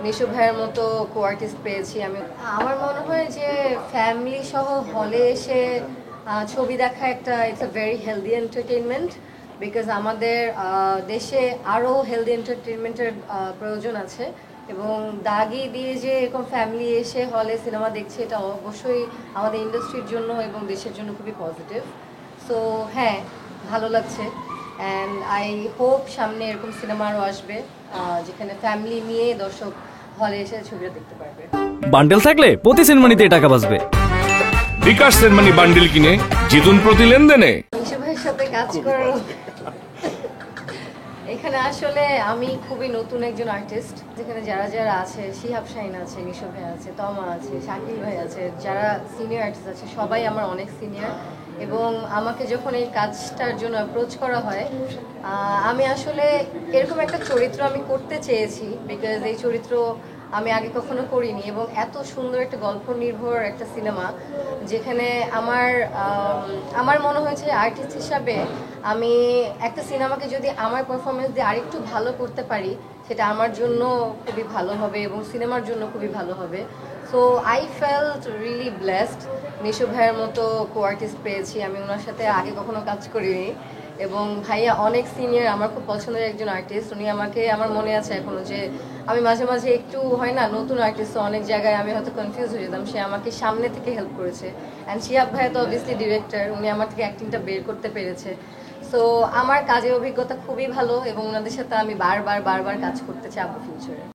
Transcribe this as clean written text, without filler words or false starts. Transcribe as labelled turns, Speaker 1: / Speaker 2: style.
Speaker 1: নিশু ভাইয়ের মতো co artist পেয়েছি আমি। আমার মনে হয় যে ফ্যামিলি সহ হলে এসে ছবি দেখা একটা it's a very healthy entertainment, because আমাদের দেশে আরও হেলদি এন্টারটেইনমেন্টের প্রয়োজন আছে। এবং দাগি দিয়ে যে এরকম ফ্যামিলি এসে হলে সিনেমা দেখছে, এটা অবশ্যই আমাদের ইন্ডাস্ট্রির জন্য এবং দেশের জন্য খুবই পজিটিভ। সো হ্যাঁ, ভালো লাগছে। অ্যান্ড আই হোপ সামনে এরকম সিনেমা আরও আসবে, যেখানে ফ্যামিলি নিয়ে দর্শক হলে এসে ছবিটা দেখতে পারবে।
Speaker 2: বান্ডেল থাকলে প্রতি সিনেমানিতে টাকা বাঁচবে।
Speaker 3: বিকাশ সেনমানি বান্ডিল কিনে জিতুন প্রতি লেনদেনে।
Speaker 1: নিশু ভাইয়ের সাথে কাজ করার এখানে আসলে আমি খুবই নতুন একজন আর্টিস্ট, যেখানে যারা যারা আছে, শিহাব শাহিন আছে, নিশু ভাই আছে, তমা আছে, শাকিল ভাই আছে, যারা সিনিয়র আর্টিস্ট আছে সবাই আমার অনেক সিনিয়র। এবং আমাকে যখন এই কাজটার জন্য অ্যাপ্রোচ করা হয়, আমি আসলে এরকম একটা চরিত্র আমি করতে চেয়েছি, বিকজ এই চরিত্র আমি আগে কখনো করিনি। এবং এত সুন্দর একটা গল্প নির্ভর একটা সিনেমা, যেখানে আমার মনে হয়েছে আর্টিস্ট হিসাবে আমি একটা সিনেমাকে যদি আমার পারফরমেন্স দিয়ে আরেকটু ভালো করতে পারি, সেটা আমার জন্য খুবই ভালো হবে এবং সিনেমার জন্য খুবই ভালো হবে। So I felt really blessed Nishu ভাইয়ের মতো কো আর্টিস্ট পেয়েছি। আমি ওনার সাথে আগে কখনো কাজ করিনি, এবং ভাইয়া অনেক সিনিয়র, আমার খুব পছন্দের একজন আর্টিস্ট। উনি আমাকে, আমার মনে আছে এখনো যে আমি মাঝে মাঝে একটু হয় না নতুন আর্টিস্ট, অনেক জায়গায় আমি হয়তো কনফিউজ হয়ে যেতাম, সে আমাকে সামনে থেকে হেল্প করেছে। অ্যান্ড শিহাব ভাইয়া তো অবভিয়াসলি ডিরেক্টর, উনি আমার থেকে অ্যাক্টিংটা বের করতে পেরেছে। সো আমার কাজের অভিজ্ঞতা খুবই ভালো এবং ওনাদের সাথে আমি বারবার কাজ করতে চাবো ফিউচারে।